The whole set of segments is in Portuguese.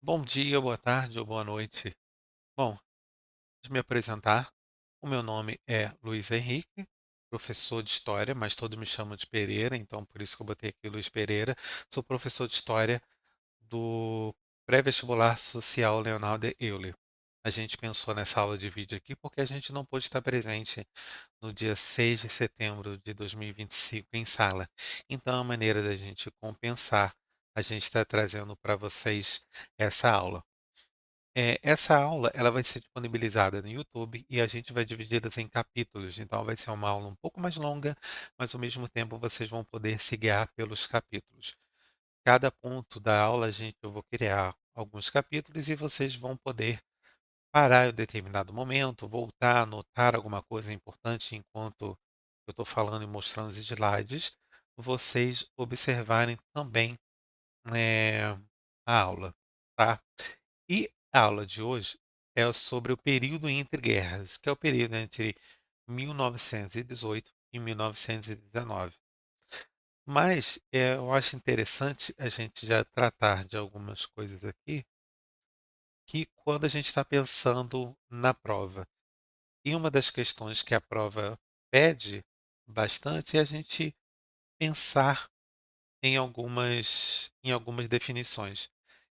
Bom dia, boa tarde ou boa noite. Bom, de me apresentar, o meu nome é Luiz Henrique, professor de História, mas todos me chamam de Pereira, então por isso que eu botei aqui Luiz Pereira. Sou professor de História do Pré-Vestibular Social Leonardo Euler. A gente pensou nessa aula de vídeo aqui porque a gente não pôde estar presente no dia 6 de setembro de 2025 em sala. Então, a maneira da gente compensar, a gente está trazendo para vocês essa aula. Essa aula ela vai ser disponibilizada no YouTube e a gente vai dividi-las em capítulos. Então, vai ser uma aula um pouco mais longa, mas ao mesmo tempo vocês vão poder se guiar pelos capítulos. Cada ponto da aula, eu vou criar alguns capítulos e vocês vão poder parar em determinado momento, voltar, anotar alguma coisa importante enquanto eu estou falando e mostrando os slides, vocês observarem também eh, a aula, tá? E a aula de hoje é sobre o período entre guerras, que é o período entre 1918 e 1919. Mas eu acho interessante a gente já tratar de algumas coisas aqui, que quando a gente está pensando na prova. E uma das questões que a prova pede bastante é a gente pensar em algumas definições.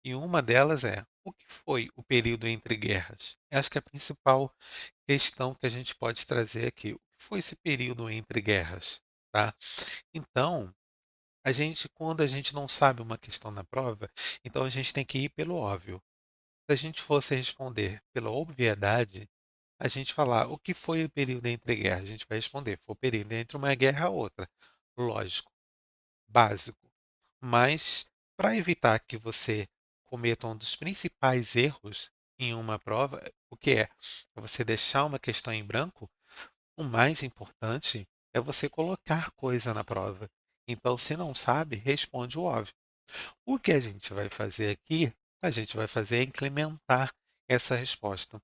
E uma delas é: o que foi o período entre guerras? Eu acho que é a principal questão que a gente pode trazer aqui. O que foi esse período entre guerras? Tá? Então, quando a gente não sabe uma questão na prova, então a gente tem que ir pelo óbvio. Se a gente fosse responder pela obviedade, a gente falar o que foi o período entre guerras, a gente vai responder, foi o período entre uma guerra e outra. Lógico, básico. Mas, para evitar que você cometa um dos principais erros em uma prova, o que é? É você deixar uma questão em branco. O mais importante é você colocar coisa na prova. Então, se não sabe, responde o óbvio. O que a gente vai fazer aqui, a gente vai fazer é incrementar essa resposta.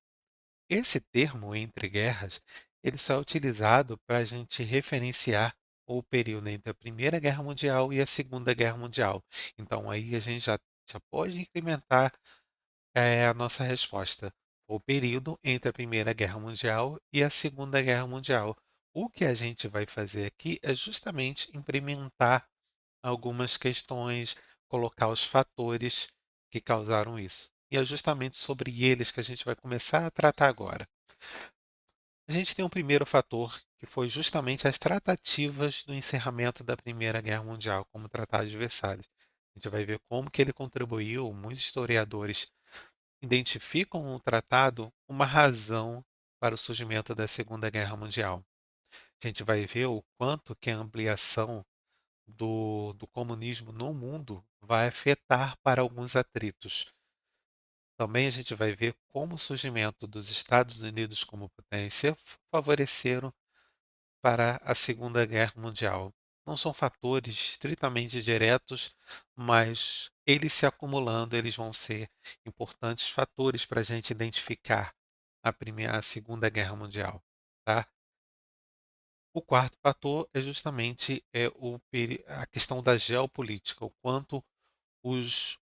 Esse termo entre guerras, ele só é utilizado para a gente referenciar o período entre a Primeira Guerra Mundial e a Segunda Guerra Mundial. Então aí a gente já pode incrementar a nossa resposta. O período entre a Primeira Guerra Mundial e a Segunda Guerra Mundial. O que a gente vai fazer aqui é justamente implementar algumas questões, colocar os fatores que causaram isso. E é justamente sobre eles que a gente vai começar a tratar agora. A gente tem um primeiro fator, que foi justamente as tratativas do encerramento da Primeira Guerra Mundial, como o Tratado de Versalhes. A gente vai ver como que ele contribuiu, muitos historiadores identificam o tratado uma razão para o surgimento da Segunda Guerra Mundial. A gente vai ver o quanto que a ampliação do comunismo no mundo vai afetar para alguns atritos. Também a gente vai ver como o surgimento dos Estados Unidos como potência favoreceram para a Segunda Guerra Mundial. Não são fatores estritamente diretos, mas eles se acumulando, eles vão ser importantes fatores para a gente identificar a Segunda Guerra Mundial. Tá? O quarto fator é justamente a questão da geopolítica, o quanto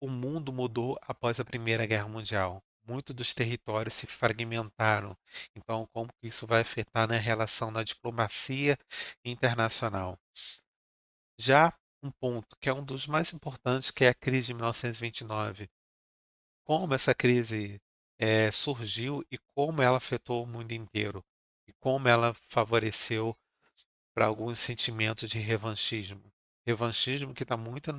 o mundo mudou após a Primeira Guerra Mundial. Muitos dos territórios se fragmentaram. Então, como que isso vai afetar na relação na diplomacia internacional? Já um ponto que é um dos mais importantes, que é a crise de 1929. Como essa crise surgiu e como ela afetou o mundo inteiro. E como ela favoreceu para alguns sentimentos de revanchismo. Revanchismo que está muito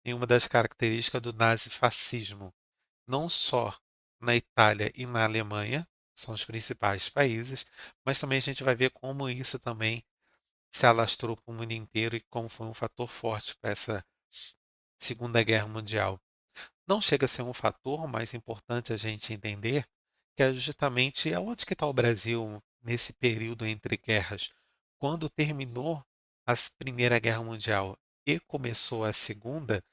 em uma das características do nazifascismo, não só na Itália e na Alemanha, são os principais países, mas também a gente vai ver como isso também se alastrou para o mundo inteiro e como foi um fator forte para essa Segunda Guerra Mundial. Não chega a ser um fator, mas importante a gente entender que é justamente onde que está o Brasil nesse período entre guerras. Quando terminou a Primeira Guerra Mundial e começou a Segunda,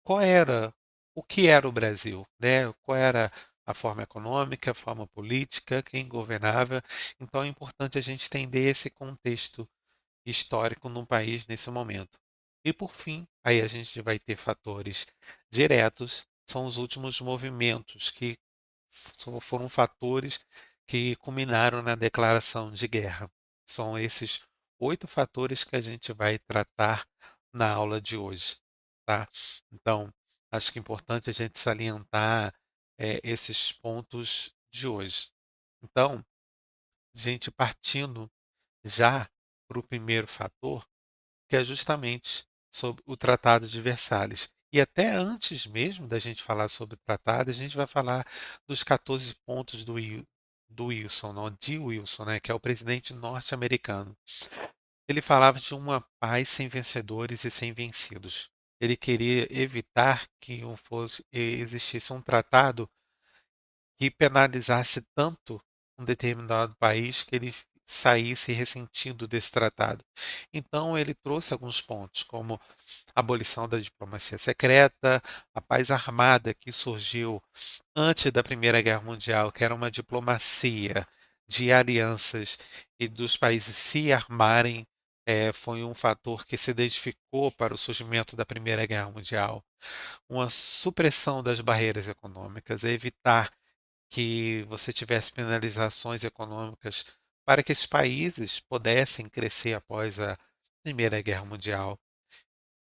qual era o que era o Brasil, né? Qual era a forma econômica, a forma política, quem governava. Então é importante a gente entender esse contexto histórico no país nesse momento. E por fim, aí a gente vai ter fatores diretos são os últimos movimentos que foram fatores que culminaram na declaração de guerra. São esses 8 fatores que a gente vai tratar na aula de hoje, tá? Então, acho que é importante a gente salientar esses pontos de hoje. Então, gente partindo já para o primeiro fator, que é justamente sobre o Tratado de Versalhes. E até antes mesmo da gente falar sobre o tratado, a gente vai falar dos 14 pontos do Wilson, não, de Wilson, né, que é o presidente norte-americano. Ele falava de uma paz sem vencedores e sem vencidos. Ele queria evitar que existisse um tratado que penalizasse tanto um determinado país que ele saísse ressentido desse tratado. Então, ele trouxe alguns pontos, como a abolição da diplomacia secreta, a paz armada que surgiu antes da Primeira Guerra Mundial, que era uma diplomacia de alianças e dos países se armarem, foi um fator que se identificou para o surgimento da Primeira Guerra Mundial. Uma supressão das barreiras econômicas, evitar que você tivesse penalizações econômicas para que esses países pudessem crescer após a Primeira Guerra Mundial,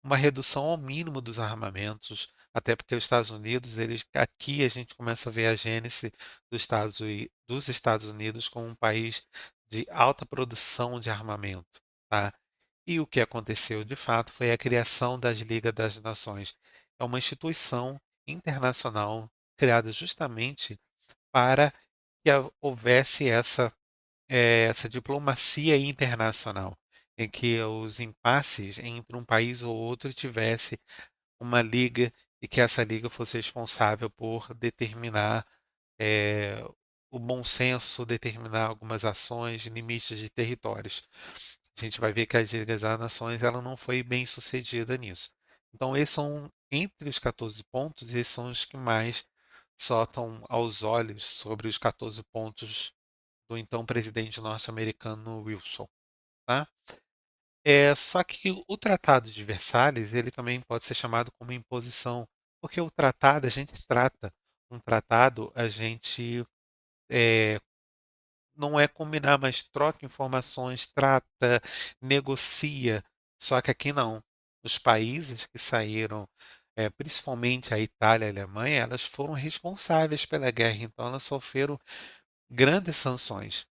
uma redução ao mínimo dos armamentos, até porque os Estados Unidos, aqui a gente começa a ver a gênese dos Estados Unidos como um país de alta produção de armamento, tá? E o que aconteceu de fato foi a criação das Ligas das Nações. É uma instituição internacional criada justamente para que houvesse essa diplomacia internacional, em que os impasses entre um país ou outro tivesse uma liga e que essa liga fosse responsável por determinar eh, o bom senso, determinar algumas ações, limites de territórios. A gente vai ver que as Ligas das Nações ela não foi bem sucedida nisso. Então, esses são, entre os 14 pontos, esses são os que mais saltam aos olhos sobre os 14 pontos do então presidente norte-americano Wilson, tá? Só que o Tratado de Versalhes, ele também pode ser chamado como imposição, porque o tratado, a gente trata um tratado, a gente é, não é combinar, mas troca informações, trata, negocia. Só que aqui não. Os países que saíram, principalmente a Itália e a Alemanha, elas foram responsáveis pela guerra, então elas sofreram grandes sanções.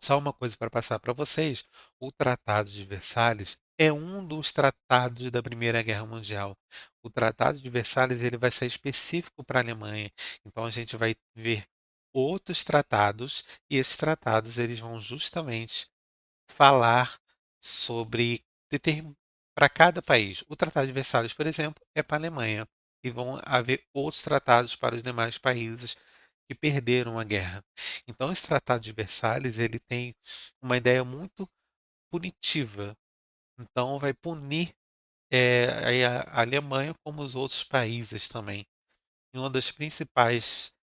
Só uma coisa para passar para vocês: o Tratado de Versalhes é um dos tratados da Primeira Guerra Mundial. O Tratado de Versalhes ele vai ser específico para a Alemanha. Então a gente vai ver outros tratados e esses tratados eles vão justamente falar sobre para cada país. O Tratado de Versalhes, por exemplo, é para a Alemanha e vão haver outros tratados para os demais países que perderam a guerra. Então, esse Tratado de Versalhes ele tem uma ideia muito punitiva. Então, vai punir aí a Alemanha como os outros países também. E uma das principais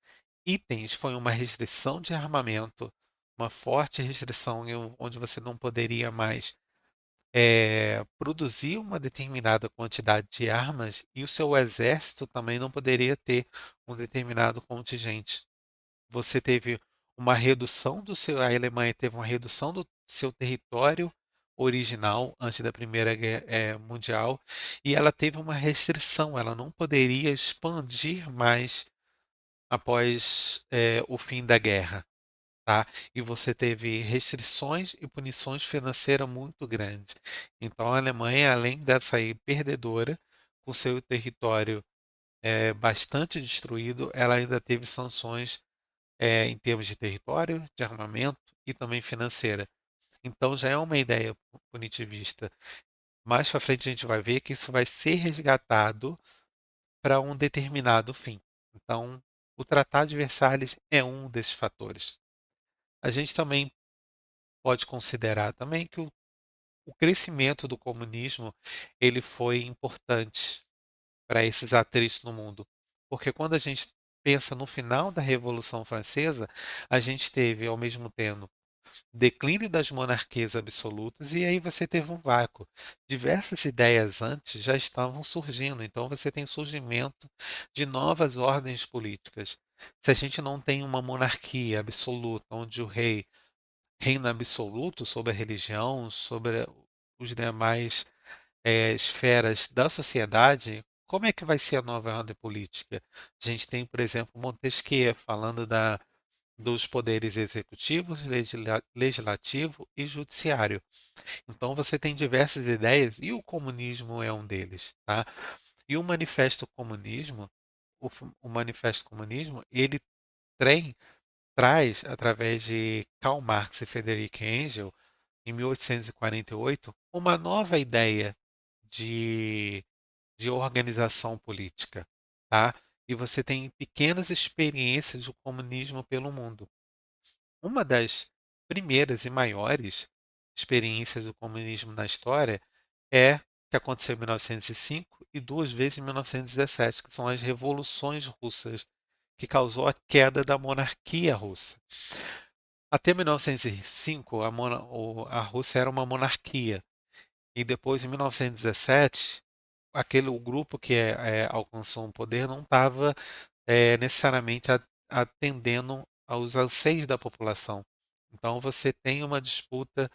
itens foi uma restrição de armamento, uma forte restrição onde você não poderia mais produzir uma determinada quantidade de armas e o seu exército também não poderia ter um determinado contingente. Você teve uma redução a Alemanha teve uma redução do seu território original antes da Primeira Guerra Mundial e ela teve uma restrição, ela não poderia expandir mais após o fim da guerra. Tá? E você teve restrições e punições financeiras muito grandes. Então a Alemanha, além dessa aí perdedora, com seu território bastante destruído, ela ainda teve sanções em termos de território, de armamento e também financeira. Então já é uma ideia punitivista. Mais para frente a gente vai ver que isso vai ser resgatado para um determinado fim. Então, o Tratado de Versalhes é um desses fatores. A gente também pode considerar também que o crescimento do comunismo ele foi importante para esses atritos no mundo, porque quando a gente pensa no final da Revolução Francesa, a gente teve ao mesmo tempo declínio das monarquias absolutas, e aí você teve um vácuo. Diversas ideias antes já estavam surgindo, então você tem surgimento de novas ordens políticas. Se a gente não tem uma monarquia absoluta, onde o rei reina absoluto sobre a religião, sobre os demais esferas da sociedade, como é que vai ser a nova ordem política? A gente tem, por exemplo, Montesquieu falando dos poderes executivos, legislativo e judiciário. Então você tem diversas ideias e o comunismo é um deles, tá? E o Manifesto Comunismo, o Manifesto Comunismo, ele tem, traz, através de Karl Marx e Friedrich Engels, em 1848, uma nova ideia de, de organização política, tá? E você tem pequenas experiências do comunismo pelo mundo. Uma das primeiras e maiores experiências do comunismo na história é que aconteceu em 1905 e duas vezes em 1917, que são as revoluções russas, que causou a queda da monarquia russa. Até 1905, a Rússia era uma monarquia. E depois, em 1917, o grupo que alcançou o poder não estava necessariamente atendendo aos anseios da população. Então, você tem uma disputa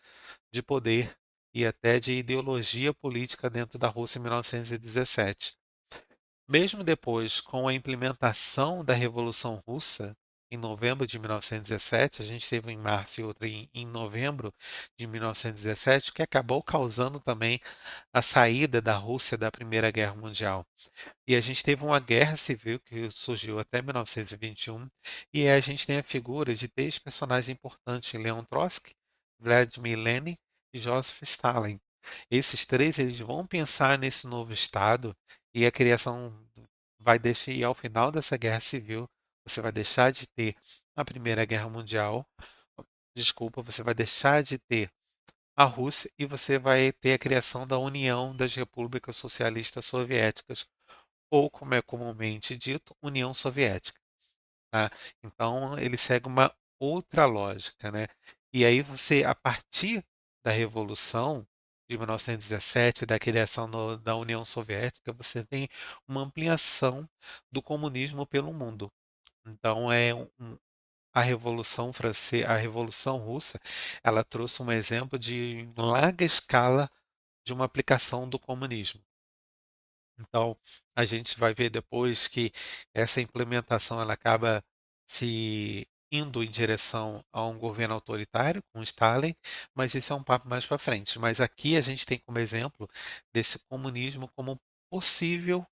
de poder e até de ideologia política dentro da Rússia em 1917. Mesmo depois, com a implementação da Revolução Russa, em novembro de 1917, a gente teve um em março e outro em novembro de 1917, que acabou causando também a saída da Rússia da Primeira Guerra Mundial. E a gente teve uma guerra civil que surgiu até 1921, e a gente tem a figura de três personagens importantes: Leon Trotsky, Vladimir Lenin e Joseph Stalin. Esses três eles vão pensar nesse novo Estado e a criação vai deixar, e ao final dessa guerra civil, você vai deixar de ter a Primeira Guerra Mundial, desculpa, você vai deixar de ter a Rússia e você vai ter a criação da União das Repúblicas Socialistas Soviéticas, ou como é comumente dito, União Soviética. Tá? Então ele segue uma outra lógica, né? E aí você, a partir da Revolução de 1917, da criação da União Soviética, você tem uma ampliação do comunismo pelo mundo. Então a Revolução Francesa, a Revolução Russa, ela trouxe um exemplo de larga escala de uma aplicação do comunismo. Então, a gente vai ver depois que essa implementação ela acaba se indo em direção a um governo autoritário com Stalin, mas isso é um papo mais para frente. Mas aqui a gente tem como exemplo desse comunismo como possível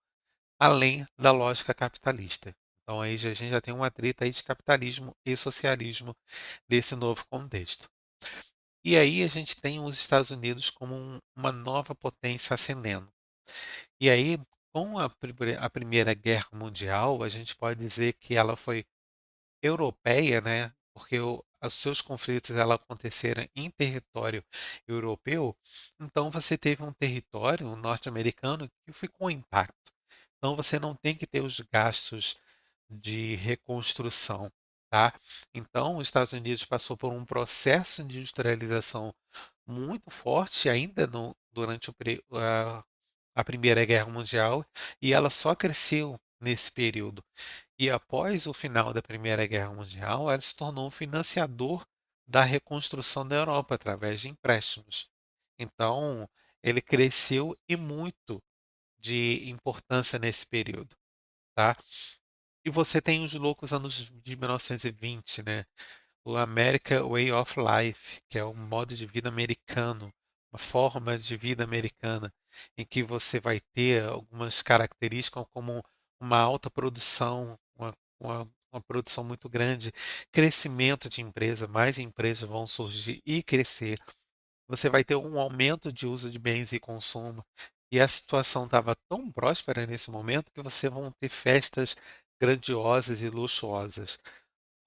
além da lógica capitalista. Então aí a gente já tem uma treta aí de capitalismo e socialismo desse novo contexto. E aí a gente tem os Estados Unidos como uma nova potência ascendendo. E aí, com a Primeira Guerra Mundial, a gente pode dizer que ela foi europeia, né? Porque os seus conflitos ela aconteceram em território europeu, então você teve um território norte-americano que ficou intacto. Então você não tem que ter os gastos de reconstrução, tá? Então os Estados Unidos passou por um processo de industrialização muito forte ainda durante a Primeira Guerra Mundial, e ela só cresceu nesse período. E após o final da Primeira Guerra Mundial, ela se tornou um financiador da reconstrução da Europa através de empréstimos. Então, ele cresceu e muito de importância nesse período, tá? E você tem os loucos anos de 1920, né? O American Way of Life, que é um modo de vida americano, uma forma de vida americana, em que você vai ter algumas características como uma alta produção, uma produção muito grande, crescimento de empresa, mais empresas vão surgir e crescer. Você vai ter um aumento de uso de bens e consumo. E a situação estava tão próspera nesse momento que você vão ter festas grandiosas e luxuosas.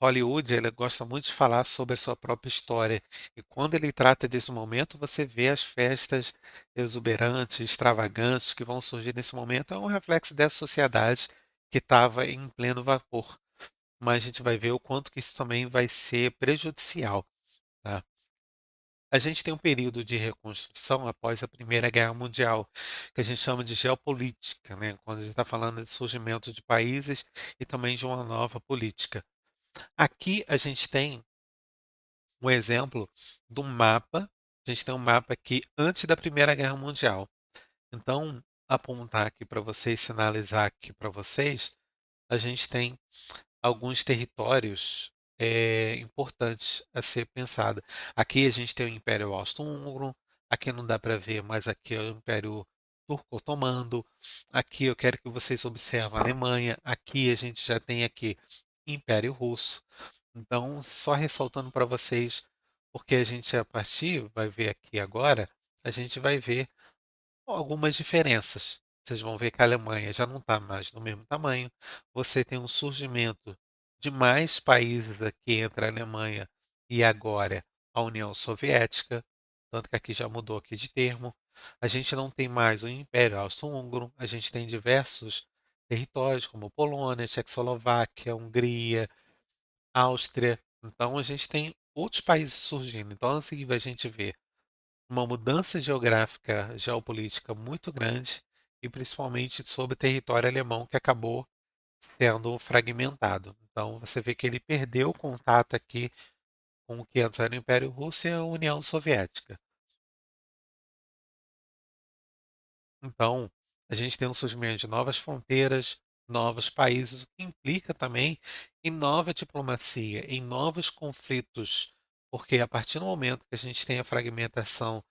Hollywood, ele gosta muito de falar sobre a sua própria história. E quando ele trata desse momento, você vê as festas exuberantes, extravagantes que vão surgir nesse momento. É um reflexo dessa sociedade que estava em pleno vapor. Mas a gente vai ver o quanto que isso também vai ser prejudicial, tá? A gente tem um período de reconstrução após a Primeira Guerra Mundial, que a gente chama de geopolítica, né? Quando a gente está falando de surgimento de países e também de uma nova política. Aqui a gente tem um exemplo do mapa. A gente tem um mapa aqui antes da Primeira Guerra Mundial. Então, apontar aqui para vocês, sinalizar aqui para vocês, a gente tem alguns territórios importantes a ser pensado. Aqui a gente tem o Império Austro-Húngaro, aqui não dá para ver, mas aqui é o Império Turco-Otomano. Aqui eu quero que vocês observem a Alemanha. Aqui a gente já tem aqui Império Russo. Então, só ressaltando para vocês, porque a gente a partir vai ver aqui agora, a gente vai ver algumas diferenças. Vocês vão ver que a Alemanha já não está mais do mesmo tamanho. Você tem um surgimento de mais países aqui entre a Alemanha e agora a União Soviética, tanto que aqui já mudou aqui de termo. A gente não tem mais o Império Austro-Húngaro, a gente tem diversos territórios como Polônia, Tchecoslováquia, Hungria, Áustria. Então a gente tem outros países surgindo. Então assim a gente vê uma mudança geográfica, geopolítica muito grande e principalmente sobre o território alemão que acabou sendo fragmentado. Então você vê que ele perdeu o contato aqui com o que antes era o Império Russo e a União Soviética. Então a gente tem um surgimento de novas fronteiras, novos países, o que implica também em nova diplomacia, em novos conflitos, porque a partir do momento que a gente tem a fragmentação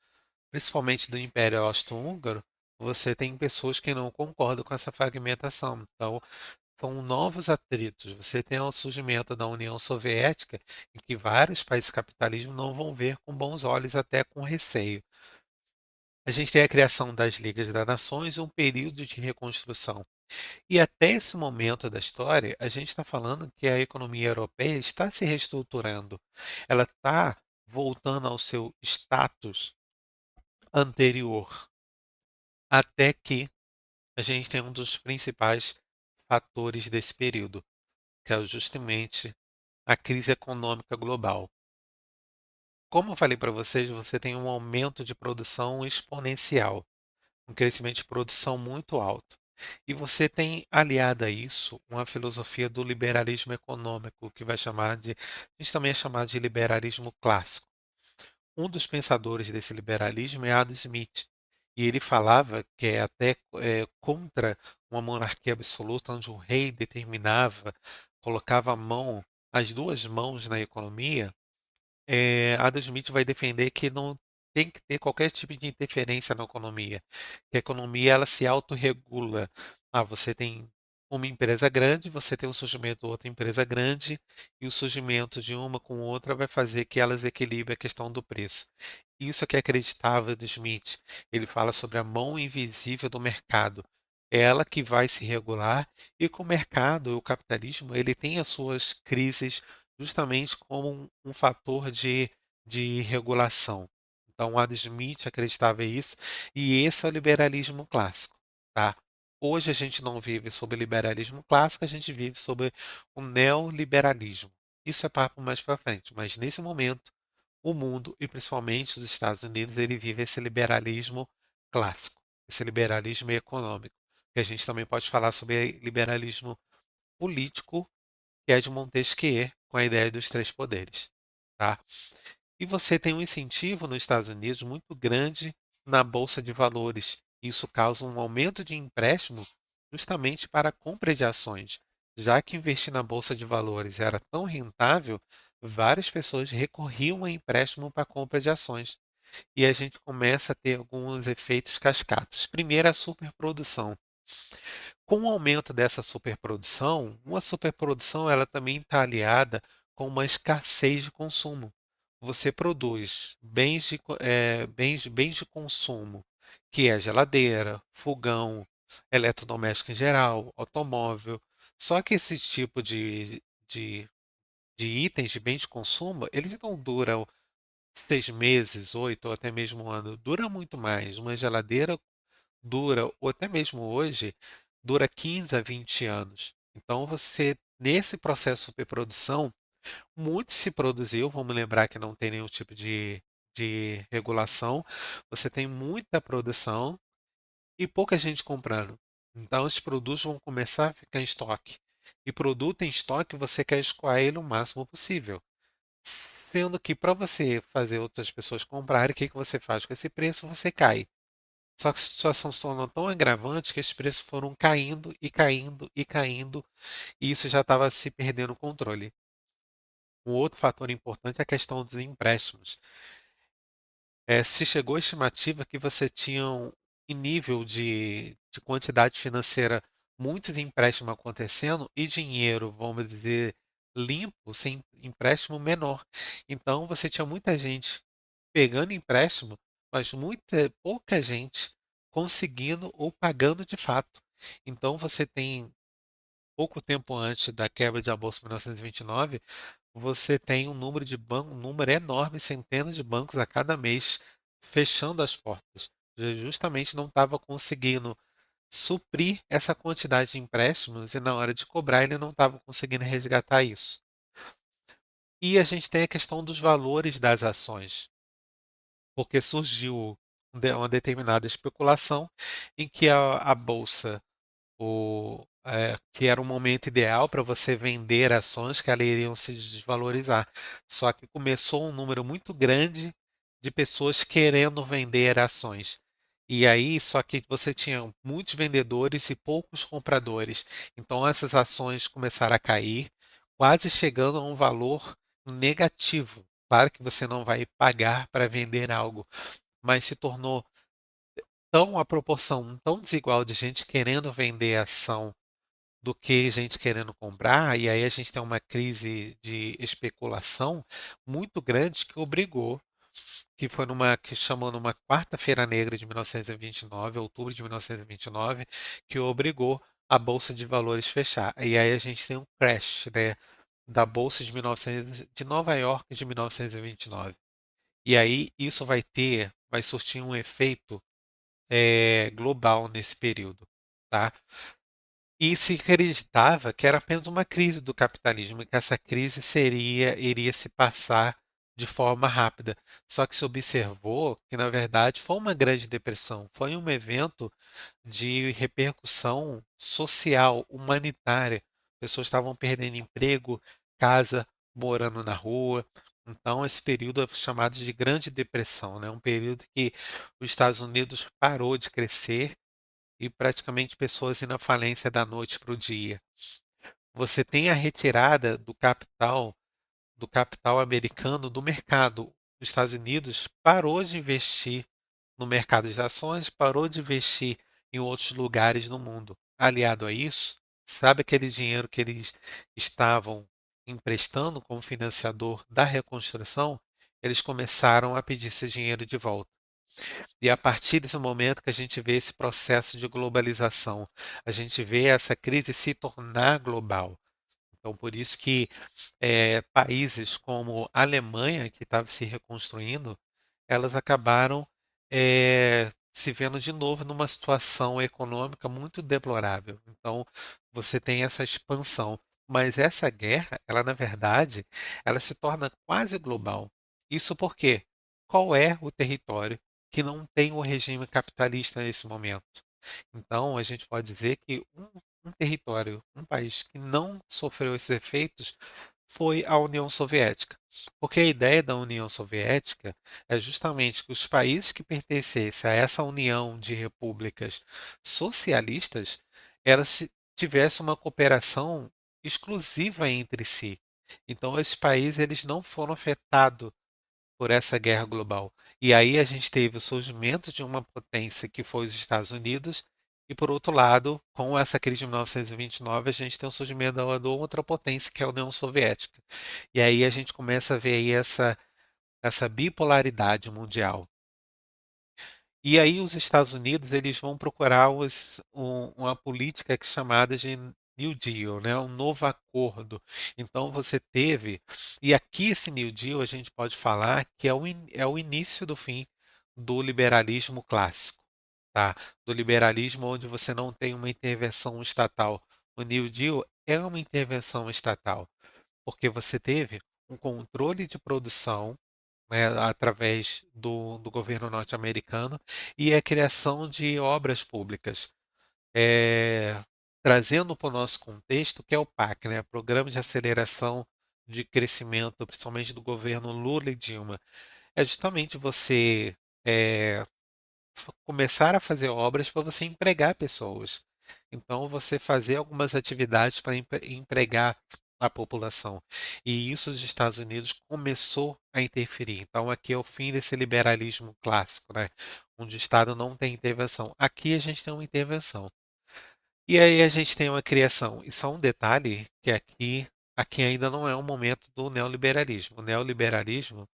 principalmente do Império Austro-Húngaro, você tem pessoas que não concordam com essa fragmentação. Então, são novos atritos. Você tem o surgimento da União Soviética, em que vários países capitalistas não vão ver com bons olhos, até com receio. A gente tem a criação das Ligas das Nações e um período de reconstrução. E até esse momento da história, a gente está falando que a economia europeia está se reestruturando. Ela está voltando ao seu status anterior. Até que a gente tem um dos principais fatores desse período, que é justamente a crise econômica global. Como eu falei para vocês, você tem um aumento de produção exponencial, um crescimento de produção muito alto. E você tem aliado a isso uma filosofia do liberalismo econômico, que vai chamar de, a gente também é chamado de liberalismo clássico. Um dos pensadores desse liberalismo é Adam Smith. E ele falava que é até contra uma monarquia absoluta, onde o rei determinava, colocava a mão, as duas mãos na economia. Adam Smith vai defender que não tem que ter qualquer tipo de interferência na economia, que a economia ela se autorregula. Você tem uma empresa grande, você tem o surgimento de outra empresa grande, e o surgimento de uma com outra vai fazer que elas equilibrem a questão do preço. Isso é que é acreditável de Smith. Ele fala sobre a mão invisível do mercado. É ela que vai se regular e com o mercado, o capitalismo, ele tem as suas crises justamente como um fator de regulação. Então, Adam Smith acreditava isso, e esse é o liberalismo clássico, tá? Hoje a gente não vive sob o liberalismo clássico, a gente vive sob o neoliberalismo. Isso é papo mais para frente, mas nesse momento o mundo e principalmente os Estados Unidos ele vive esse liberalismo clássico, esse liberalismo econômico. E a gente também pode falar sobre liberalismo político, que é de Montesquieu, com a ideia dos três poderes, tá? E você tem um incentivo nos Estados Unidos muito grande na bolsa de valores. Isso causa um aumento de empréstimo justamente para a compra de ações. Já que investir na bolsa de valores era tão rentável, várias pessoas recorriam a empréstimo para a compra de ações. E a gente começa a ter alguns efeitos cascatas. Primeiro, a superprodução. Com o aumento dessa superprodução, uma superprodução ela também está aliada com uma escassez de consumo. Você produz bens de consumo, que é geladeira, fogão, eletrodoméstico em geral, automóvel. Só que esse tipo de, de itens, de bens de consumo, eles não duram 6 meses, 8 ou até mesmo um ano. Dura muito mais. Uma geladeira dura, ou até mesmo hoje, dura 15 a 20 anos. Então, você, nesse processo de superprodução, Muito se produziu, vamos lembrar que não tem nenhum tipo de regulação, você tem muita produção e pouca gente comprando. Então, esses produtos vão começar a ficar em estoque. E produto em estoque, você quer escoar ele o máximo possível. Sendo que para você fazer outras pessoas comprarem, o que que você faz com esse preço? Você cai. Só que a situação se tornou tão agravante que esses preços foram caindo e caindo e caindo, e isso já estava se perdendo o controle. Um outro fator importante é a questão dos empréstimos. Se chegou a estimativa que você tinha em nível de quantidade financeira muitos empréstimos acontecendo e dinheiro, vamos dizer, limpo, sem empréstimo menor. Então você tinha muita gente pegando empréstimo, mas pouca gente conseguindo ou pagando de fato. Então você tem pouco tempo antes da quebra da Bolsa de 1929, você tem um número enorme, centenas de bancos a cada mês fechando as portas. Justamente não estava conseguindo suprir essa quantidade de empréstimos e na hora de cobrar ele não estava conseguindo resgatar isso. E a gente tem a questão dos valores das ações, porque surgiu uma determinada especulação em que a bolsa que era o momento ideal para você vender ações que elas iriam se desvalorizar. Só que começou um número muito grande de pessoas querendo vender ações. E aí, só que você tinha muitos vendedores e poucos compradores. Então, essas ações começaram a cair, quase chegando a um valor negativo. Claro que você não vai pagar para vender algo, mas se tornou tão a proporção tão desigual de gente querendo vender ação do que gente querendo comprar, e aí a gente tem uma crise de especulação muito grande que obrigou, que foi que chamou numa quarta-feira negra de 1929, outubro de 1929, que obrigou a Bolsa de Valores fechar. E aí a gente tem um crash, né, da Bolsa de 1900, de Nova York de 1929. E aí isso vai surtir um efeito global nesse período, tá? E se acreditava que era apenas uma crise do capitalismo e que essa crise iria se passar de forma rápida. Só que se observou que, na verdade, foi uma grande depressão, foi um evento de repercussão social, humanitária. Pessoas estavam perdendo emprego, casa, morando na rua. Então, esse período é chamado de Grande Depressão, né? Um período que os Estados Unidos parou de crescer e praticamente pessoas indo à falência da noite para o dia. Você tem a retirada do capital americano do mercado. Os Estados Unidos parou de investir no mercado de ações, parou de investir em outros lugares no mundo. Aliado a isso, sabe aquele dinheiro que eles estavam emprestando como financiador da reconstrução? Eles começaram a pedir esse dinheiro de volta. E é a partir desse momento que a gente vê esse processo de globalização, a gente vê essa crise se tornar global. Então, por isso que países como a Alemanha, que estava se reconstruindo, elas acabaram se vendo de novo numa situação econômica muito deplorável. Então, você tem essa expansão. Mas essa guerra, ela na verdade, ela se torna quase global. Isso porque qual é o território que não tem o regime capitalista nesse momento? Então, a gente pode dizer que um território, um país que não sofreu esses efeitos foi a União Soviética. Porque a ideia da União Soviética é justamente que os países que pertencessem a essa união de repúblicas socialistas, tivessem uma cooperação exclusiva entre si. Então, esses países eles não foram afetados por essa guerra global. E aí a gente teve o surgimento de uma potência que foi os Estados Unidos, e por outro lado, com essa crise de 1929, a gente tem o surgimento da outra potência, que é a União Soviética. E aí a gente começa a ver aí essa bipolaridade mundial. E aí os Estados Unidos eles vão procurar uma política que é chamada de New Deal, né? Um novo acordo. Então você teve, e aqui esse New Deal a gente pode falar que é o início do fim do liberalismo clássico, tá? Do liberalismo onde você não tem uma intervenção estatal. O New Deal é uma intervenção estatal. porque você teve um controle de produção, né, através do governo norte-americano e a criação de obras públicas. Eh, Trazendo para o nosso contexto, que é o PAC, né, Programa de Aceleração de Crescimento, principalmente do governo Lula e Dilma, é justamente você eh, começar a fazer obras para você empregar pessoas. Então, você fazer algumas atividades para empregar a população. E isso os Estados Unidos começou a interferir. Então, aqui é o fim desse liberalismo clássico, né? Onde o Estado não tem intervenção. Aqui a gente tem uma intervenção. E aí a gente tem uma criação. E só um detalhe, que aqui ainda não é o momento do neoliberalismo. O neoliberalismo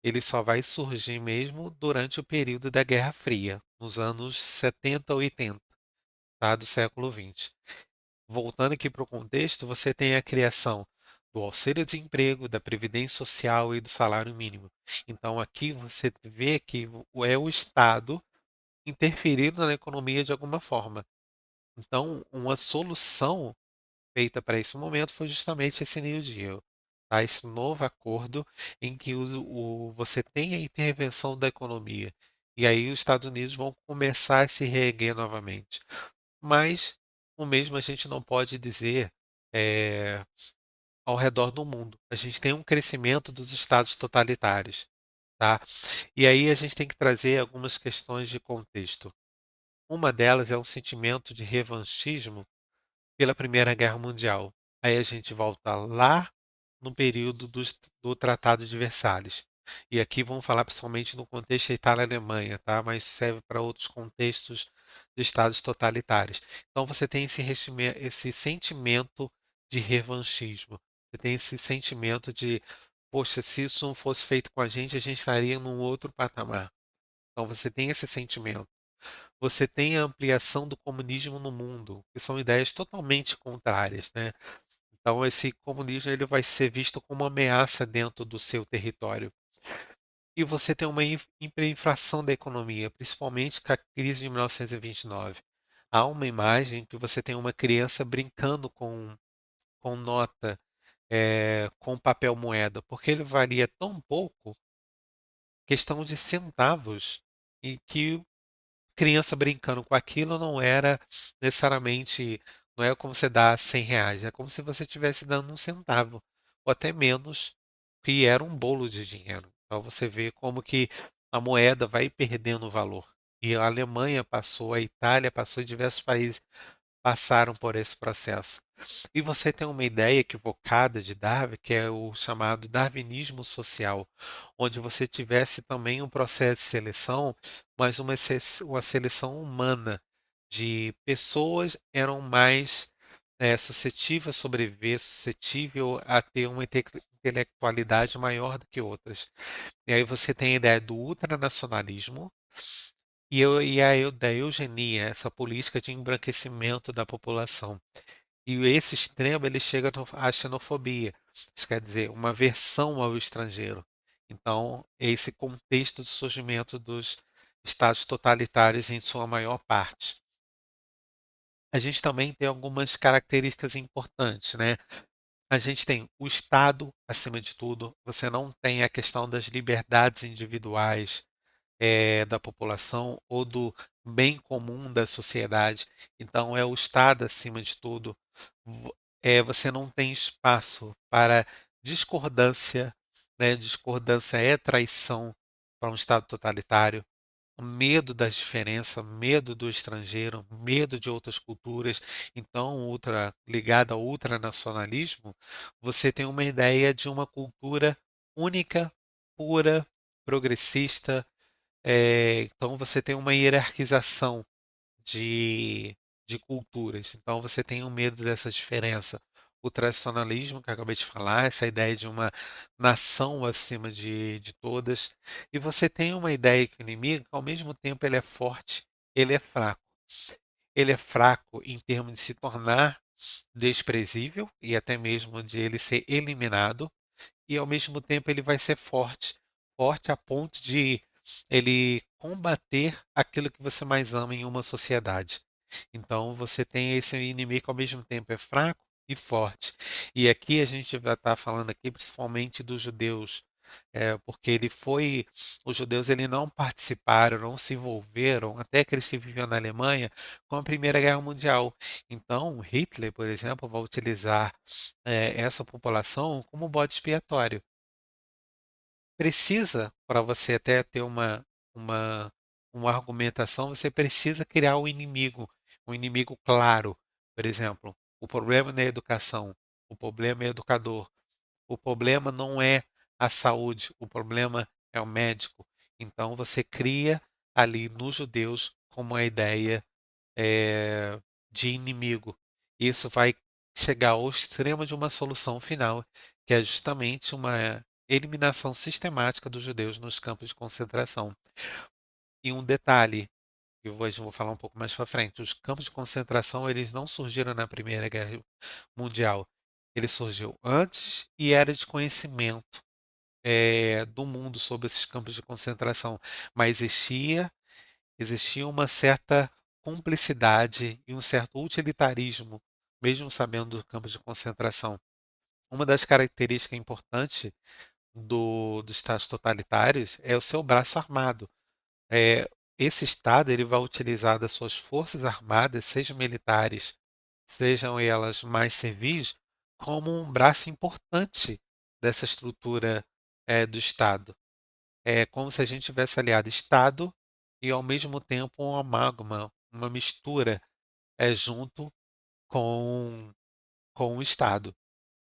ele só vai surgir mesmo durante o período da Guerra Fria, nos anos 70, 80, tá, do século 20. Voltando aqui para o contexto, você tem a criação do auxílio-desemprego, da previdência social e do salário mínimo. Então aqui você vê que é o Estado interferindo na economia de alguma forma. Então, uma solução feita para esse momento foi justamente esse New Deal, tá? Esse novo acordo em que você tem a intervenção da economia. E aí os Estados Unidos vão começar a se reerguer novamente. Mas o mesmo a gente não pode dizer eh, ao redor do mundo. A gente tem um crescimento dos estados totalitários, tá? E aí a gente tem que trazer algumas questões de contexto. Uma delas é um sentimento de revanchismo pela Primeira Guerra Mundial. Aí a gente volta lá no período do Tratado de Versalhes. E aqui vamos falar principalmente no contexto da Itália e Alemanha, tá? Mas serve para outros contextos de estados totalitários. Então você tem esse sentimento de revanchismo. Você tem esse sentimento de, poxa, se isso não fosse feito com a gente estaria num outro patamar. Então você tem esse sentimento. Você tem a ampliação do comunismo no mundo, que são ideias totalmente contrárias, né? Então esse comunismo ele vai ser visto como uma ameaça dentro do seu território. E você tem uma hiperinflação da economia, principalmente com a crise de 1929. Há uma imagem que você tem uma criança brincando com nota, com papel moeda, porque ele valia tão pouco, questão de centavos, e que criança brincando com aquilo não era necessariamente, não é como você dá R$ 100, é como se você estivesse dando um centavo, ou até menos, que era um bolo de dinheiro. Então você vê como que a moeda vai perdendo valor. E a Alemanha passou, a Itália passou, e diversos países passaram por esse processo. E você tem uma ideia equivocada de Darwin, que é o chamado darwinismo social, onde você tivesse também um processo de seleção, mas uma seleção humana, de pessoas eram mais suscetíveis a sobreviver, suscetível a ter uma intelectualidade maior do que outras. E aí você tem a ideia do ultranacionalismo, da eugenia, essa política de embranquecimento da população. E esse extremo ele chega à xenofobia, isso quer dizer, uma aversão ao estrangeiro. Então, é esse contexto do surgimento dos estados totalitários em sua maior parte. A gente também tem algumas características importantes, né? A gente tem o Estado acima de tudo, você não tem a questão das liberdades individuais, da população ou do bem comum da sociedade. Então, é o Estado acima de tudo. Você não tem espaço para discordância, né? Discordância é traição para um Estado totalitário. Medo das diferenças, medo do estrangeiro, medo de outras culturas. Então, ligado ao ultranacionalismo, você tem uma ideia de uma cultura única, pura, progressista, então você tem uma hierarquização de culturas. Então você tem um medo dessa diferença. O tradicionalismo, que eu acabei de falar, essa ideia de uma nação acima de todas. E você tem uma ideia que o inimigo, ao mesmo tempo, ele é forte, ele é fraco. Ele é fraco em termos de se tornar desprezível e até mesmo de ele ser eliminado, e ao mesmo tempo ele vai ser forte, forte a ponto de ele combater aquilo que você mais ama em uma sociedade. Então você tem esse inimigo que ao mesmo tempo é fraco, e forte. E aqui a gente vai estar falando aqui principalmente dos judeus, porque os judeus ele não participaram, não se envolveram, até aqueles que viviam na Alemanha, com a Primeira Guerra Mundial. Então, Hitler, por exemplo, vai utilizar essa população como bode expiatório. Precisa, para você até ter uma, uma argumentação, você precisa criar um inimigo claro. Por exemplo, o problema não é a educação, o problema é o educador, o problema não é a saúde, o problema é o médico. Então você cria ali nos judeus como a ideia de inimigo. Isso vai chegar ao extremo de uma solução final, que é justamente uma eliminação sistemática dos judeus nos campos de concentração. E um detalhe, que hoje eu vou falar um pouco mais para frente, os campos de concentração eles não surgiram na Primeira Guerra Mundial. Ele surgiu antes e era desconhecimento do mundo sobre esses campos de concentração, mas existia uma certa cumplicidade e um certo utilitarismo, mesmo sabendo do campo de concentração. Uma das características importantes dos estados totalitários é o seu braço armado. É, esse estado ele vai utilizar das suas forças armadas, sejam militares, sejam elas mais civis, como um braço importante dessa estrutura do Estado. É como se a gente tivesse aliado Estado e, ao mesmo tempo, um amálgama, uma mistura junto com, com o Estado,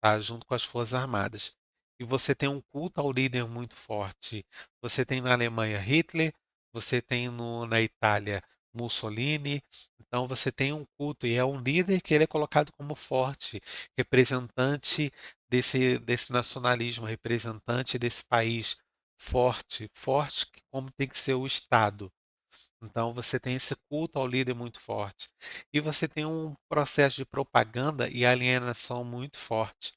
tá? Junto com as Forças Armadas. E você tem um culto ao líder muito forte. Você tem na Alemanha Hitler, você tem na Itália Mussolini. Então você tem um culto e é um líder que ele é colocado como forte, representante desse nacionalismo, representante desse país forte, forte como tem que ser o Estado. Então você tem esse culto ao líder muito forte. E você tem um processo de propaganda e alienação muito forte.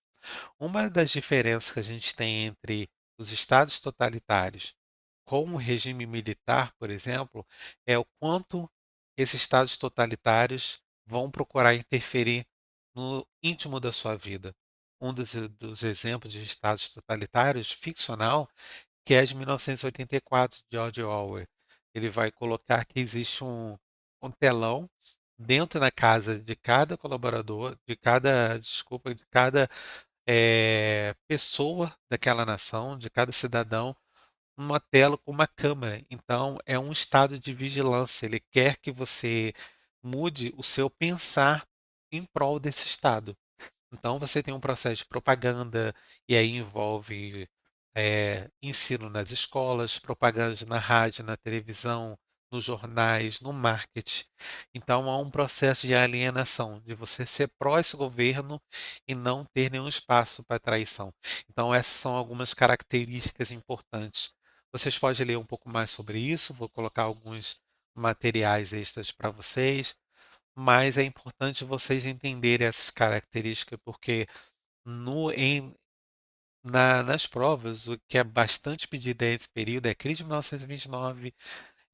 Uma das diferenças que a gente tem entre os estados totalitários com o regime militar, por exemplo, é o quanto esses estados totalitários vão procurar interferir no íntimo da sua vida. Um dos exemplos de estados totalitários ficcional que é de 1984, de George Orwell. Ele vai colocar que existe um telão dentro da casa de cada colaborador, de cada pessoa daquela nação, de cada cidadão, uma tela com uma câmera. Então, é um estado de vigilância. Ele quer que você mude o seu pensar em prol desse estado. Então você tem um processo de propaganda e aí envolve ensino nas escolas, propaganda na rádio, na televisão, nos jornais, no marketing. Então há um processo de alienação, de você ser pró esse governo e não ter nenhum espaço para traição. Então essas são algumas características importantes. Vocês podem ler um pouco mais sobre isso, vou colocar alguns materiais extras para vocês, mas é importante vocês entenderem essas características, porque no, em, nas provas, o que é bastante pedido nesse período é crise de 1929,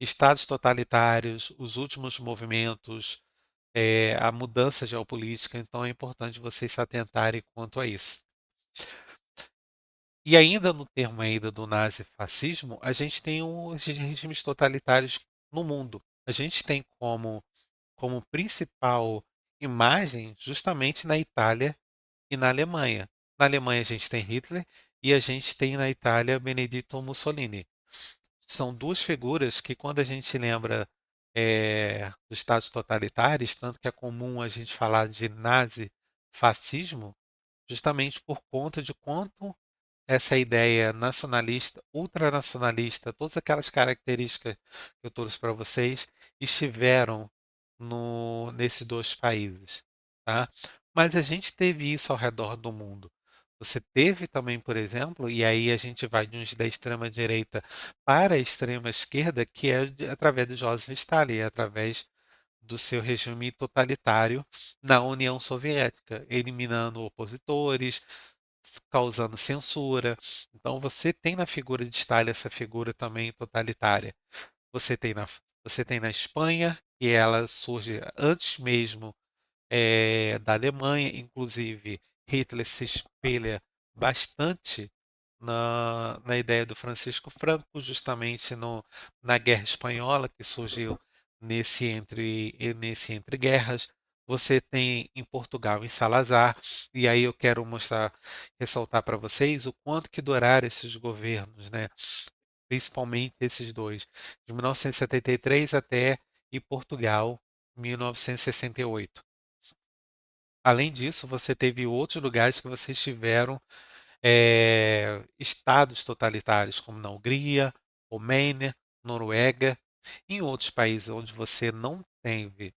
estados totalitários, os últimos movimentos, a mudança geopolítica, então é importante vocês se atentarem quanto a isso. E ainda no termo ainda do nazifascismo, a gente tem os regimes totalitários no mundo. A gente tem como principal imagem justamente na Itália e na Alemanha. Na Alemanha a gente tem Hitler e a gente tem na Itália Benedetto Mussolini. São duas figuras que quando a gente lembra dos estados totalitários, tanto que é comum a gente falar de nazi-fascismo, justamente por conta de quanto essa ideia nacionalista, ultranacionalista, todas aquelas características que eu trouxe para vocês estiveram nesses dois países, tá? Mas a gente teve isso ao redor do mundo. Você teve também, por exemplo, e aí a gente vai de uns da extrema direita para a extrema esquerda, que é através de Joseph Stalin, através do seu regime totalitário na União Soviética, eliminando opositores, causando censura. Então você tem na figura de Stalin essa figura também totalitária. Você tem na, você tem na Espanha, que ela surge antes mesmo da Alemanha, inclusive Hitler se espelha bastante na ideia do Francisco Franco, justamente na Guerra Espanhola, que surgiu nesse entre guerras. Você tem em Portugal, em Salazar, e aí eu quero mostrar, ressaltar para vocês o quanto que duraram esses governos, né? Principalmente esses dois, de 1973 até e Portugal, 1968. Além disso, você teve outros lugares que vocês tiveram estados totalitários, como na Hungria, Romênia, Noruega, em outros países onde você não teve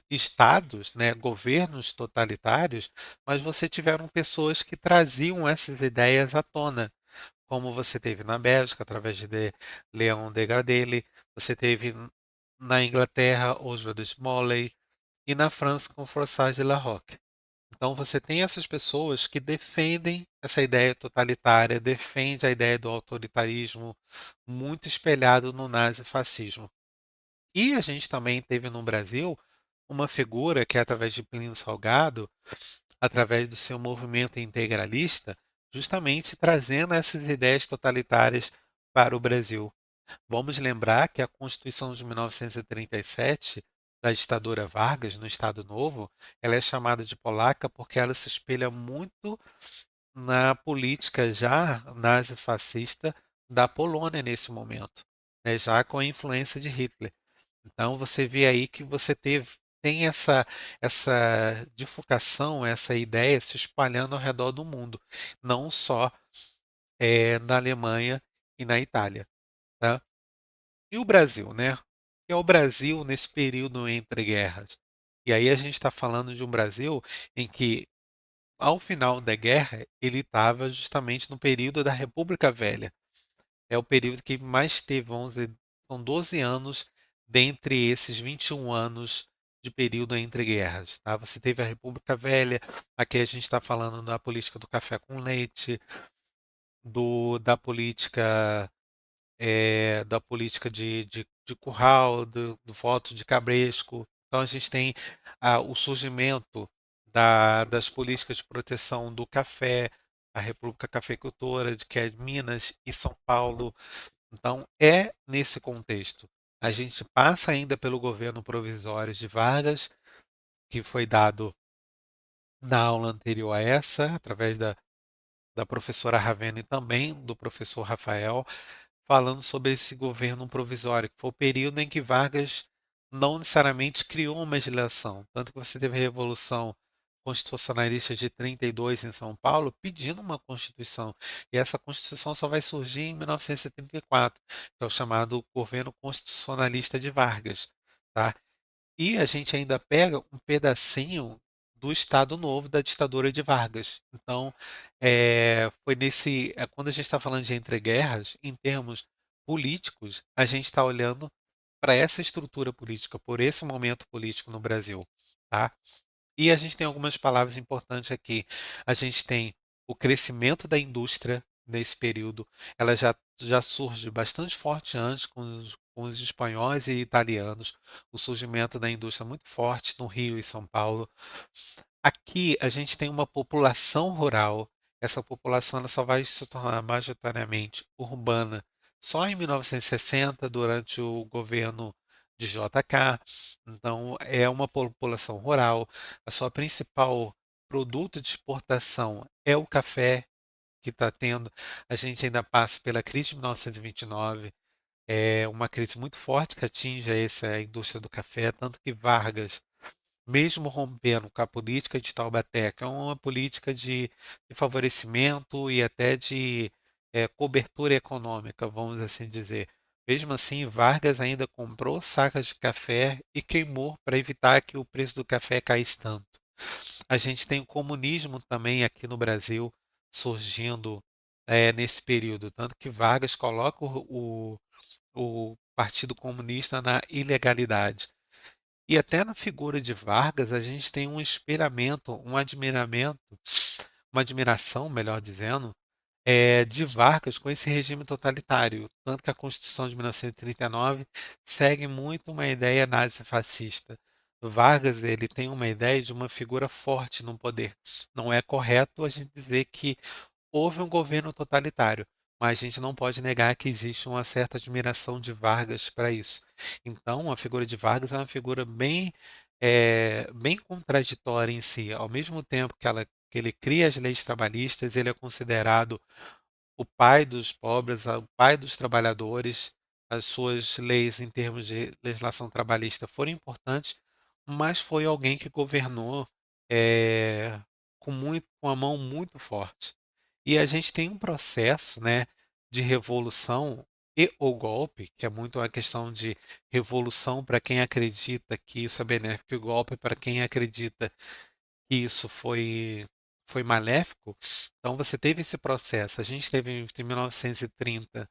estados, né, governos totalitários, mas você tiveram pessoas que traziam essas ideias à tona, como você teve na Bélgica, através de Leon Degradele, você teve na Inglaterra, Oswald Smalley, e na França, com Forçage de la Roque. Então você tem essas pessoas que defendem essa ideia totalitária, defende a ideia do autoritarismo, muito espelhado no nazifascismo. E a gente também teve no Brasil uma figura que, através de Plínio Salgado, através do seu movimento integralista, justamente trazendo essas ideias totalitárias para o Brasil. Vamos lembrar que a Constituição de 1937, da ditadura Vargas, no Estado Novo, ela é chamada de polaca porque ela se espelha muito na política já nazi-fascista da Polônia nesse momento, né, já com a influência de Hitler. Então você vê aí que tem essa difugação, essa ideia se espalhando ao redor do mundo, não só na Alemanha e na Itália, tá? E o Brasil, né? Que é o Brasil nesse período entre guerras. E aí a gente está falando de um Brasil em que, ao final da guerra, ele estava justamente no período da República Velha. É o período que mais teve, vamos dizer, são 12 anos dentre esses 21 anos de período entre guerras. Tá? Você teve a República Velha, aqui a gente está falando da política do café com leite, da política de curral, do voto de Cabresco. Então a gente tem o surgimento das políticas de proteção do café, a República Cafeicultora, que é Minas e São Paulo. Então é nesse contexto. A gente passa ainda pelo governo provisório de Vargas, que foi dado na aula anterior a essa, através da professora Ravena e também do professor Rafael, falando sobre esse governo provisório, que foi o período em que Vargas não necessariamente criou uma legislação, tanto que você teve a Revolução Constitucionalista de 32 em São Paulo pedindo uma Constituição, e essa Constituição só vai surgir em 1974, que é o chamado governo constitucionalista de Vargas, tá? E a gente ainda pega um pedacinho do Estado Novo da ditadura de Vargas. Então, quando a gente está falando de entre guerras, em termos políticos, a gente está olhando para essa estrutura política, por esse momento político no Brasil, tá? E a gente tem algumas palavras importantes aqui. A gente tem o crescimento da indústria nesse período. Ela já surge bastante forte antes com os espanhóis e italianos. O surgimento da indústria muito forte no Rio e São Paulo. Aqui a gente tem uma população rural. Essa população ela só vai se tornar majoritariamente urbana só em 1960, durante o governo de JK. Então, é uma população rural. A sua principal produto de exportação é o café que está tendo. A gente ainda passa pela crise de 1929, é uma crise muito forte que atinge essa indústria do café, tanto que Vargas, mesmo rompendo com a política de Taubaté, que é uma política de favorecimento e até de cobertura econômica, vamos assim dizer. Mesmo assim, Vargas ainda comprou sacas de café e queimou para evitar que o preço do café caísse tanto. A gente tem o comunismo também aqui no Brasil surgindo nesse período, tanto que Vargas coloca o Partido Comunista na ilegalidade. E até na figura de Vargas a gente tem um espelhamento, uma admiração, melhor dizendo, de Vargas com esse regime totalitário. Tanto que a Constituição de 1939 segue muito uma ideia nazi-fascista. Vargas ele tem uma ideia de uma figura forte no poder. Não é correto a gente dizer que houve um governo totalitário, mas a gente não pode negar que existe uma certa admiração de Vargas para isso. Então, a figura de Vargas é uma figura bem contraditória em si. Ao mesmo tempo que ele cria as leis trabalhistas, ele é considerado o pai dos pobres, o pai dos trabalhadores. As suas leis em termos de legislação trabalhista foram importantes, mas foi alguém que governou eh, com a mão muito forte. E a gente tem um processo, né, de revolução e o golpe, que é muito uma questão de revolução para quem acredita que isso é benéfico, e o golpe para quem acredita que isso foi maléfico. Então você teve esse processo. A gente teve em 1930,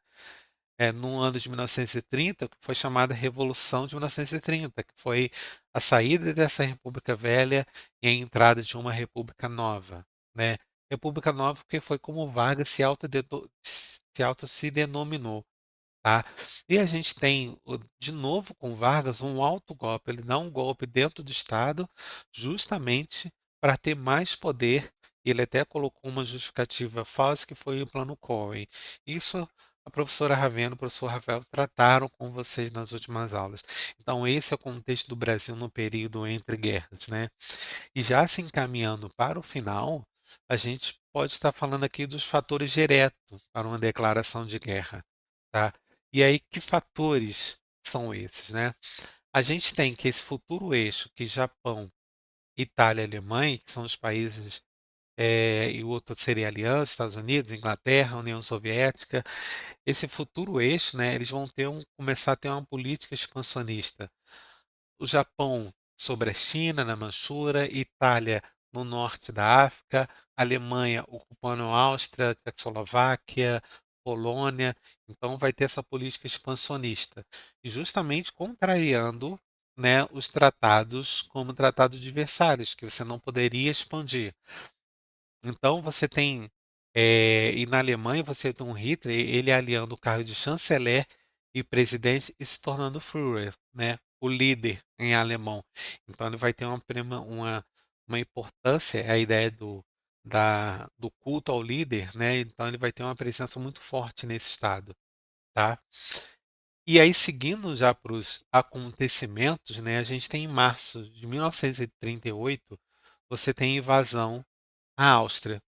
no ano de 1930, que foi chamada Revolução de 1930, que foi a saída dessa República Velha e a entrada de uma República Nova, né? República Nova porque foi como Vargas se auto se denominou. Tá? E a gente tem, de novo com Vargas, um alto golpe. Ele dá um golpe dentro do Estado, justamente para ter mais poder. Ele até colocou uma justificativa falsa que foi o plano Cohen. Isso a professora Ravena e o professor Rafael trataram com vocês nas últimas aulas. Então, esse é o contexto do Brasil no período entre guerras, né? E já se encaminhando para o final, a gente pode estar falando aqui dos fatores diretos para uma declaração de guerra, tá? E aí, que fatores são esses, né? A gente tem que esse futuro eixo, que Japão, Itália e Alemanha, que são os países, e o outro seria a Aliança, Estados Unidos, Inglaterra, União Soviética, esse futuro eixo, né, eles vão começar a ter uma política expansionista. O Japão sobre a China, na Manchúria, Itália no norte da África, Alemanha ocupando a Áustria, Tchecoslováquia, Polônia. Então vai ter essa política expansionista e justamente contrariando, né, os tratados como o Tratado de Versalhes, que você não poderia expandir. Então você tem, e na Alemanha você tem um Hitler, ele aliando o cargo de chanceler e presidente e se tornando Führer, né? O líder em alemão. Então ele vai ter uma importância, é a ideia do culto ao líder, né? Então ele vai ter uma presença muito forte nesse estado, tá? E aí, seguindo já para os acontecimentos, né? A gente tem em março de 1938, você tem a invasão à Áustria.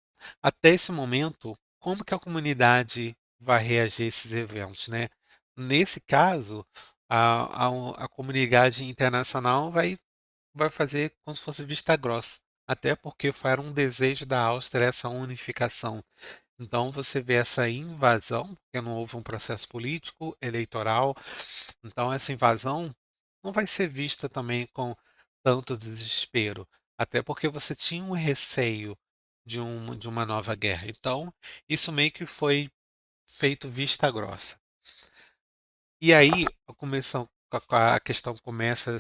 Até esse momento, como que a comunidade vai reagir a esses eventos, né? Nesse caso, a comunidade internacional vai fazer como se fosse vista grossa, até porque foi era um desejo da Áustria essa unificação. Então você vê essa invasão, porque não houve um processo político, eleitoral, então essa invasão não vai ser vista também com tanto desespero, até porque você tinha um receio de uma nova guerra. Então, isso meio que foi feito vista grossa. E aí a questão começa,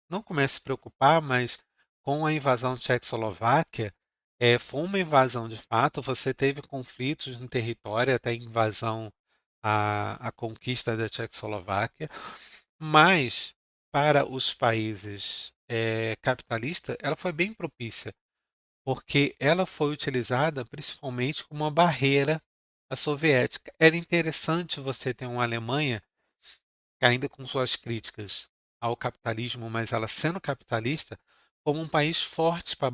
não começa a se preocupar, mas com a invasão da Tchecoslováquia, foi uma invasão de fato, você teve conflitos no território, até a invasão, a conquista da Tchecoslováquia, mas para os países capitalistas, ela foi bem propícia, porque ela foi utilizada principalmente como uma barreira à soviética. Era interessante você ter uma Alemanha, ainda com suas críticas ao capitalismo, mas ela sendo capitalista, como um país forte para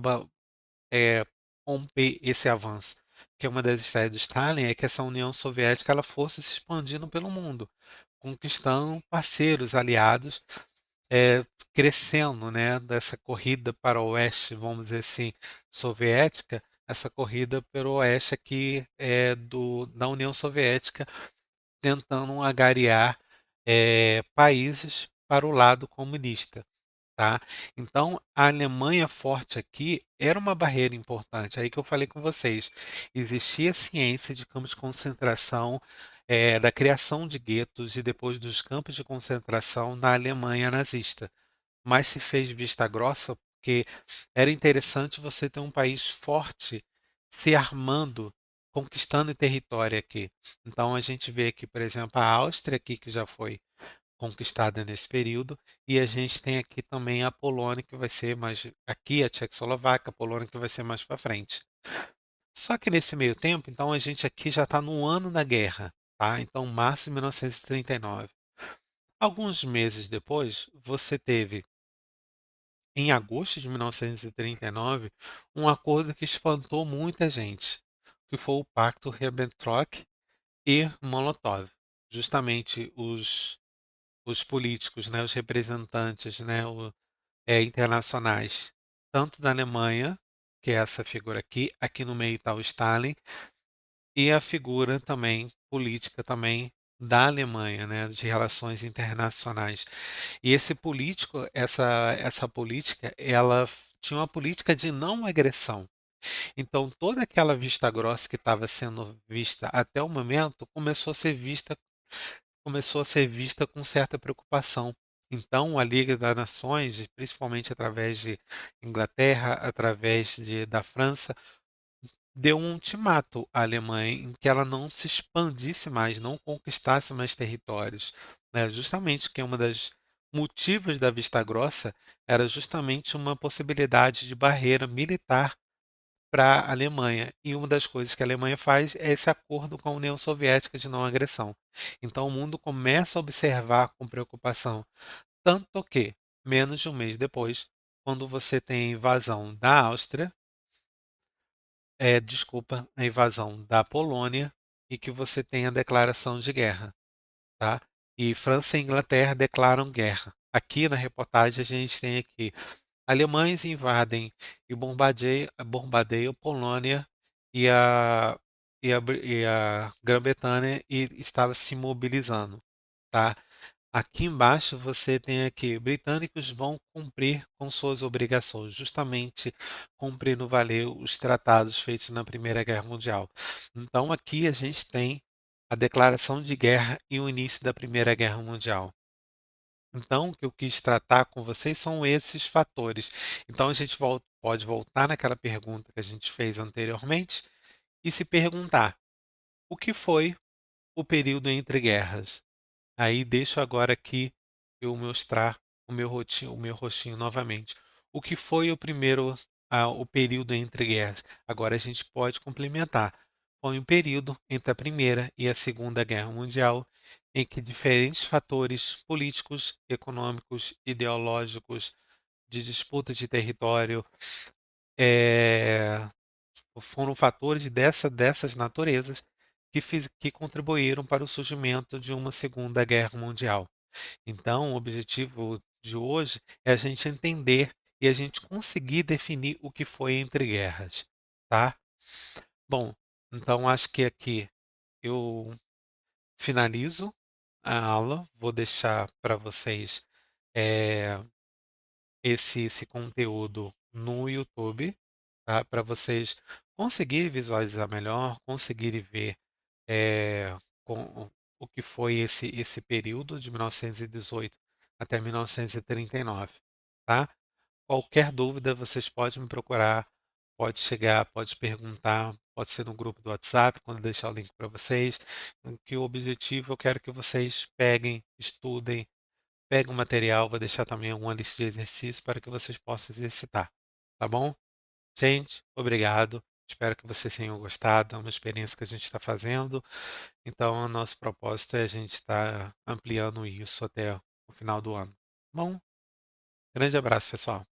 romper esse avanço. Que uma das ideias do Stalin é que essa União Soviética ela fosse se expandindo pelo mundo, conquistando parceiros, aliados, crescendo, né, dessa corrida para o oeste, vamos dizer assim, soviética, essa corrida para o oeste aqui da União Soviética, tentando agariar países para o lado comunista. Tá? Então, a Alemanha forte aqui era uma barreira importante. Aí que eu falei com vocês, existia ciência de campos de concentração, da criação de guetos e depois dos campos de concentração na Alemanha nazista. Mas se fez vista grossa porque era interessante você ter um país forte se armando conquistando território aqui. Então a gente vê aqui, por exemplo, a Áustria aqui que já foi conquistada nesse período, e a gente tem aqui também a Polônia que vai ser mais aqui, a Tchecoslováquia, a Polônia que vai ser mais para frente. Só que nesse meio tempo, então a gente aqui já está no ano da guerra, tá? Então março de 1939. Alguns meses depois, você teve em agosto de 1939 um acordo que espantou muita gente, que foi o Pacto Ribbentrop e Molotov. Justamente os políticos, né, os representantes, né, internacionais, tanto da Alemanha, que é essa figura aqui, aqui no meio está o Stalin, e a figura também política também da Alemanha, né, de relações internacionais. E esse político, essa política, ela tinha uma política de não agressão. Então, toda aquela vista grossa que estava sendo vista até o momento começou a ser vista com certa preocupação. Então, a Liga das Nações, principalmente através de Inglaterra, através da França, deu um ultimato à Alemanha em que ela não se expandisse mais, não conquistasse mais territórios, né? Justamente que uma das motivos da Vista Grossa era justamente uma possibilidade de barreira militar para a Alemanha. E uma das coisas que a Alemanha faz é esse acordo com a União Soviética de não agressão. Então o mundo começa a observar com preocupação, tanto que, menos de um mês depois, quando você tem a invasão da Áustria, desculpa, a invasão da Polônia e que você tem a declaração de guerra, tá? E França e Inglaterra declaram guerra. Aqui na reportagem a gente tem aqui alemães invadem e bombardeiam Polônia e a Grã-Bretanha e estava se mobilizando, tá? Aqui embaixo você tem aqui, britânicos vão cumprir com suas obrigações, justamente cumprindo valer os tratados feitos na Primeira Guerra Mundial. Então aqui a gente tem a declaração de guerra e o início da Primeira Guerra Mundial. Então, o que eu quis tratar com vocês são esses fatores. Então, a gente pode voltar naquela pergunta que a gente fez anteriormente e se perguntar: o que foi o período entre guerras? Aí deixo agora aqui eu mostrar o meu rostinho novamente. O que foi o período entre guerras? Agora a gente pode complementar. Foi um período entre a Primeira e a Segunda Guerra Mundial em que diferentes fatores políticos, econômicos, ideológicos, de disputa de território, eh, foram fatores dessas naturezas que contribuíram para o surgimento de uma Segunda Guerra Mundial. Então, o objetivo de hoje é a gente entender e a gente conseguir definir o que foi entre guerras, tá? Bom, então acho que aqui eu finalizo a aula, vou deixar para vocês eh, esse conteúdo no YouTube, tá? Para vocês conseguirem visualizar melhor, conseguirem ver eh, o que foi esse período de 1918 até 1939, tá? Qualquer dúvida, vocês podem me procurar, pode chegar, pode perguntar, pode ser no grupo do WhatsApp, quando eu deixar o link para vocês, em que o objetivo eu quero que vocês peguem, estudem, peguem o material, vou deixar também uma lista de exercícios para que vocês possam exercitar, tá bom? Gente, obrigado. Espero que vocês tenham gostado. É uma experiência que a gente está fazendo. Então, o nosso propósito é a gente estar ampliando isso até o final do ano. Bom, grande abraço, pessoal.